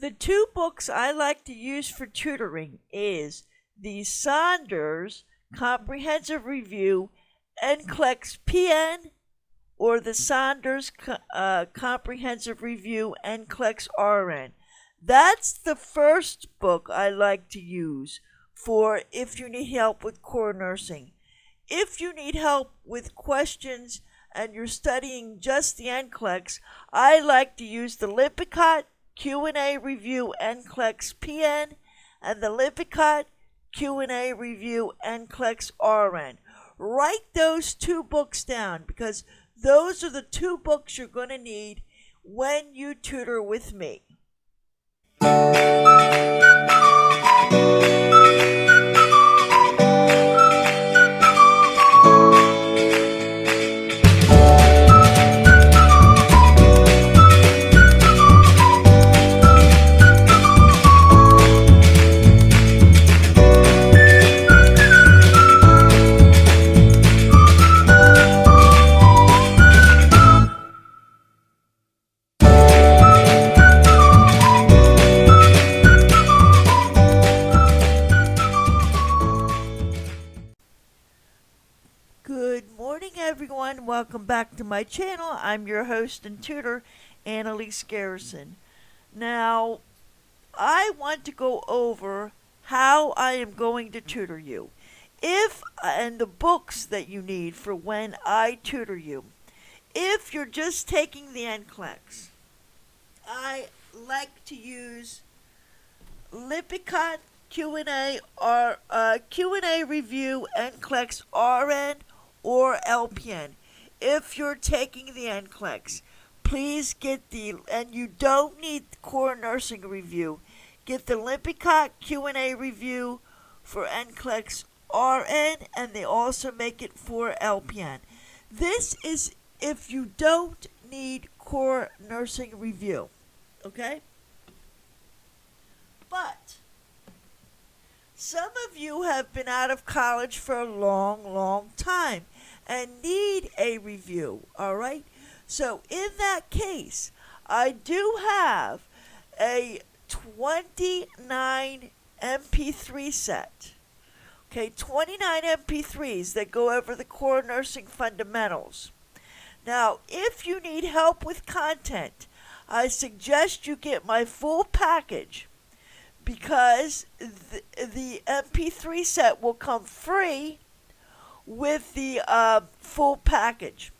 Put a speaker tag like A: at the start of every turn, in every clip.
A: The two books I like to use for tutoring is the Saunders Comprehensive Review NCLEX PN or the Saunders Comprehensive Review NCLEX RN. That's the first book I like to use for if you need help with core nursing. If you need help with questions and you're studying just the NCLEX, I like to use the Lippincott Q&A Review NCLEX PN and the Lippincott Q&A Review NCLEX RN. Write those two books down because those are the two books you're going to need when you tutor with me. Good morning, everyone. Welcome back to my channel. I'm your host and tutor, Annalise Garrison. Now, I want to go over how I am going to tutor you. And the books that you need for when I tutor you. If you're just taking the NCLEX, I like to use Lippincott Q&A or Q&A Review NCLEX RN or LPN. If you're taking the NCLEX, please get and you don't need the core nursing review, get the Lippincott Q&A Review for NCLEX RN, and they also make it for LPN. This is if you don't need core nursing review, okay? But some of you have been out of college for a long time and need a review, all right? So in that case, I do have a 29 MP3 set. Okay, 29 MP3s that go over the core nursing fundamentals. Now, if you need help with content, I suggest you get my full package because the MP3 set will come free with the full package.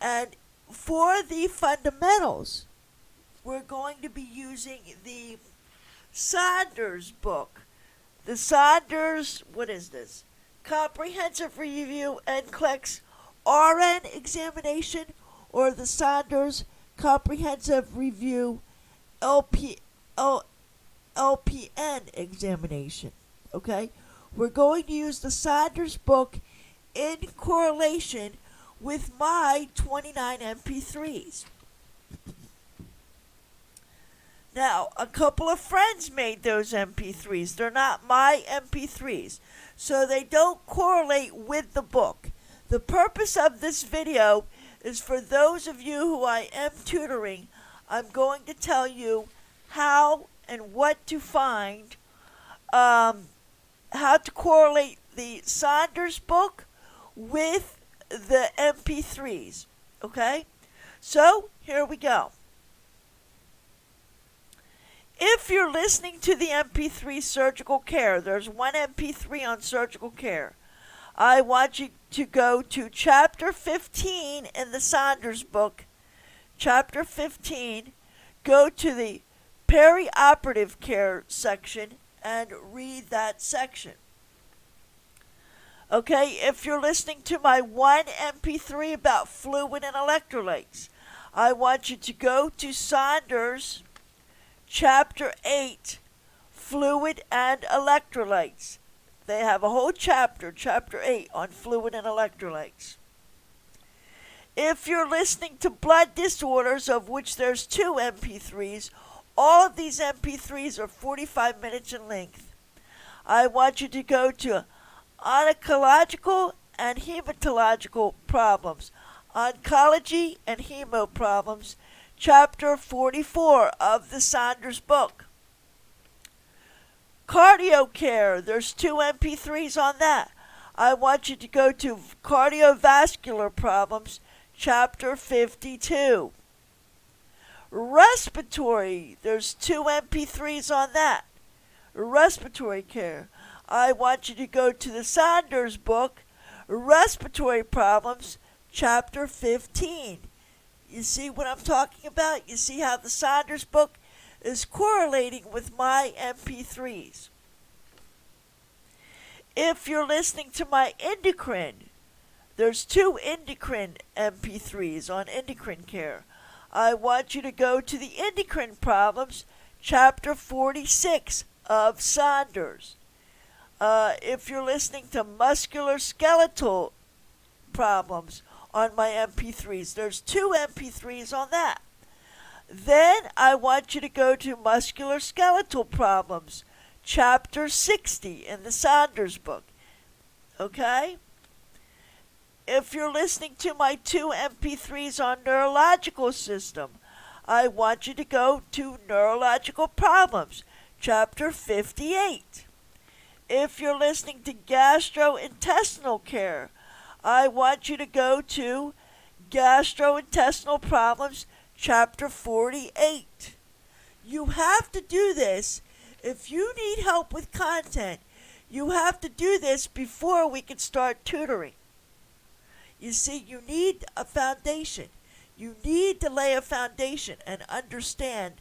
A: And for the fundamentals, we're going to be using the Saunders book. The Saunders, what is this? Comprehensive Review NCLEX RN examination or the Saunders Comprehensive Review LPN examination. Okay? We're going to use the Saunders book in correlation with my 29 MP3s. Now, a couple of friends made those MP3s. They're not my MP3s, so they don't correlate with the book. The purpose of this video is for those of you who I am tutoring. I'm going to tell you how and what to find, how to correlate the Saunders book with the MP3s. Okay? So, here we go. If you're listening to the MP3 Surgical Care, there's one MP3 on Surgical Care. I want you to go to Chapter 15 in the Saunders book. Chapter 15. Go to the Perioperative Care section and read that section. Okay, if you're listening to my one MP3 about fluid and electrolytes, I want you to go to Saunders Chapter 8, Fluid and Electrolytes. They have a whole chapter, Chapter 8, on fluid and electrolytes. If you're listening to blood disorders, of which there's 2 MP3s, all of these MP3s are 45 minutes in length. I want you to go to Oncological and Hematological Problems, Oncology and Hemo Problems, Chapter 44 of the Saunders book. Cardio Care, there's 2 MP3s on that. I want you to go to Cardiovascular Problems, Chapter 52. Respiratory, there's 2 MP3s on that. Respiratory Care. I want you to go to the Saunders book, Respiratory Problems, Chapter 15. You see what I'm talking about? You see how the Saunders book is correlating with my MP3s. If you're listening to my endocrine, there's 2 endocrine MP3s on endocrine care. I want you to go to the Endocrine Problems, Chapter 46 of Saunders. If you're listening to Musculoskeletal Problems on my MP3s, there's 2 MP3s on that. Then I want you to go to Musculoskeletal Problems, Chapter 60 in the Saunders book. Okay? If you're listening to my 2 MP3s on neurological system, I want you to go to Neurological Problems, Chapter 58. If you're listening to Gastrointestinal Care, I want you to go to Gastrointestinal Problems, Chapter 48. You have to do this. If you need help with content, you have to do this before we can start tutoring. You see, you need a foundation. You need to lay a foundation and understand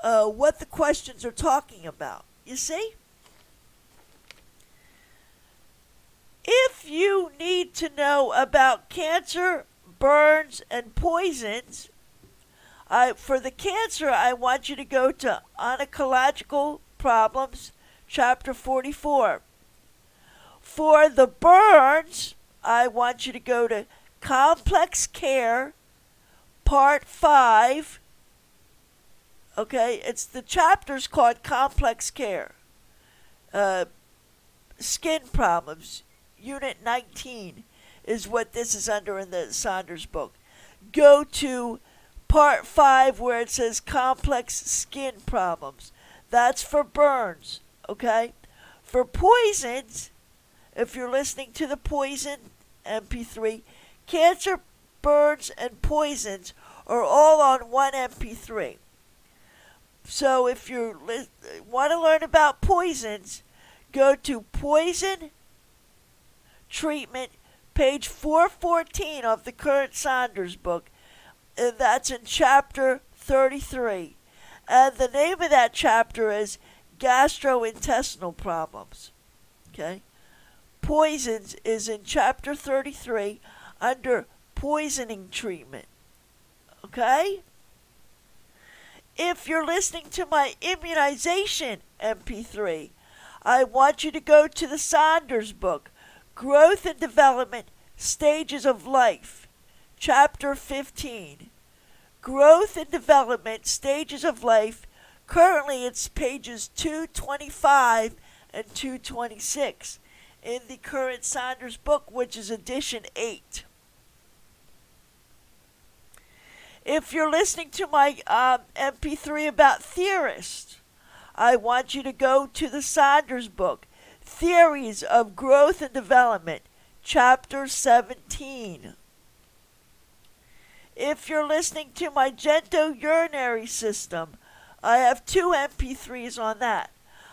A: what the questions are talking about. You see? If you need to know about cancer, burns, and poisons, for the cancer, I want you to go to Oncological Problems, Chapter 44. For the burns, I want you to go to Complex Care, Part 5. Okay, the chapter's called Complex Care. Skin Problems, Unit 19 is what this is under in the Saunders book. Go to Part 5 where it says Complex Skin Problems. That's for burns, okay? For poisons, if you're listening to the Poison MP3, cancer, burns, and poisons are all on one MP3. So if you want to learn about poisons, go to Poison Treatment, page 414 of the current Saunders book. And that's in Chapter 33. And the name of that chapter is Gastrointestinal Problems. Okay? Poisons is in Chapter 33 under Poisoning Treatment. Okay? If you're listening to my immunization MP3, I want you to go to the Saunders book, Growth and Development, Stages of Life, Chapter 15. Growth and Development, Stages of Life. Currently it's pages 225 and 226 in the current Saunders book, which is edition 8. If you're listening to my MP3 about theorists, I want you to go to the Saunders book, Theories of Growth and Development, Chapter 17. If you're listening to my Urinary system, I have 2 MP3s on that.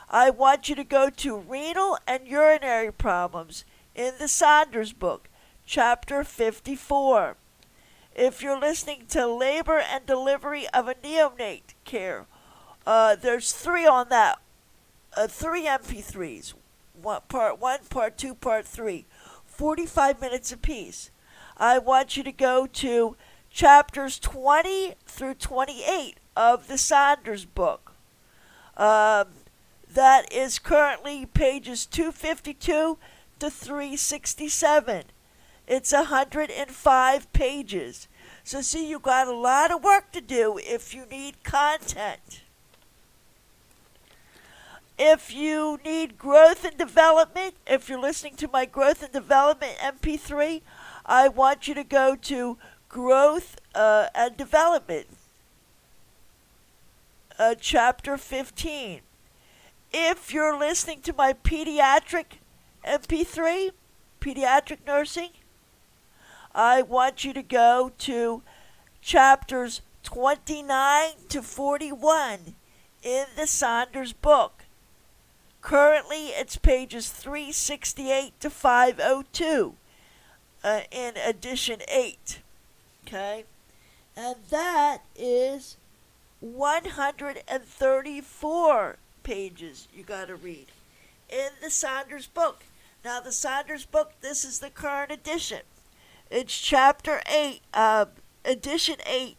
A: I want you to go to Renal and Urinary Problems in the Saunders book, Chapter 54. If you're listening to Labor and Delivery of a Neonate Care, there's 3 on that. 3 MP3s. Part 1, Part 2, Part 3. 45 minutes apiece. I want you to go to Chapters 20 through 28 of the Saunders book. That is currently pages 252 to 367. It's 105 pages. So see, you got a lot of work to do if you need content. If you need growth and development, if you're listening to my growth and development MP3, I want you to go to Growth and Development, Chapter 15. If you're listening to my pediatric MP3, pediatric nursing, I want you to go to chapters 29 to 41 in the Saunders book. Currently, it's pages 368 to 502 in edition 8. Okay? And that is 134 pages you got to read in the Saunders book. Now, the Saunders book, this is the current edition. It's chapter 8, edition 8,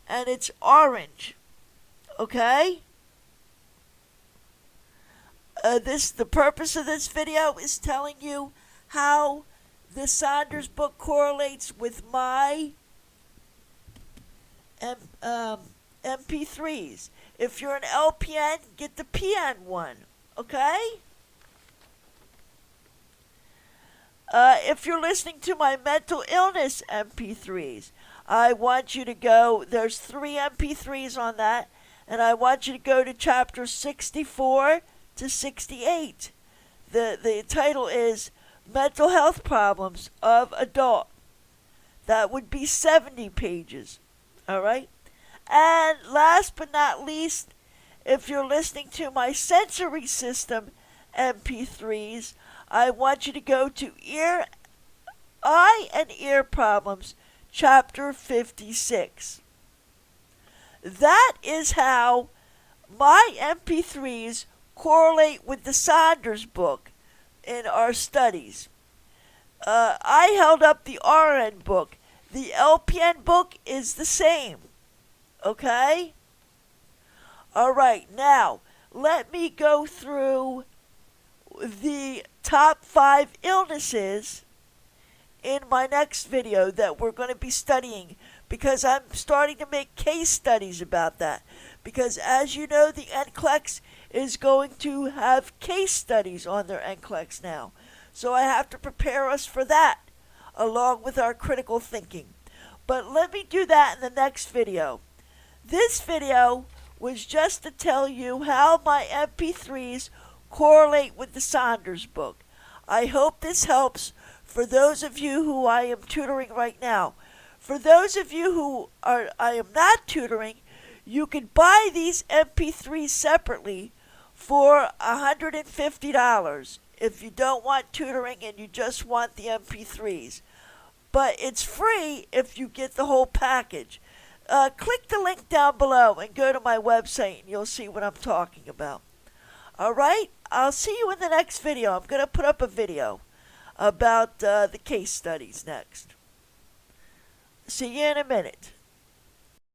A: and it's orange. Okay? The purpose of this video is telling you how the Saunders book correlates with my MP3s. If you're an LPN, get the PN one, okay? If you're listening to my mental illness MP3s, I want you to go, there's 3 MP3s on that, and I want you to go to chapter 64 to 68. The title is Mental Health Problems of Adult. That would be 70 pages, all right? And last but not least, if you're listening to my sensory system MP3s, I want you to go to Eye and Ear Problems, chapter 56. That is how my MP3s correlate with the Saunders book in our studies. I held up the RN book. The LPN book is the same. Okay? All right, now let me go through the top 5 illnesses in my next video that we're going to be studying, because I'm starting to make case studies about that. Because as you know, the NCLEX is going to have case studies on their NCLEX now. So I have to prepare us for that, along with our critical thinking. But let me do that in the next video. This video was just to tell you how my MP3s correlate with the Saunders book. I hope this helps for those of you who I am tutoring right now. For those of you who I am not tutoring, you can buy these MP3s separately for $150 if you don't want tutoring and you just want the MP3s. But it's free if you get the whole package. Click the link down below and go to my website and you'll see what I'm talking about. Alright, I'll see you in the next video. I'm going to put up a video about the case studies next. See you in a minute.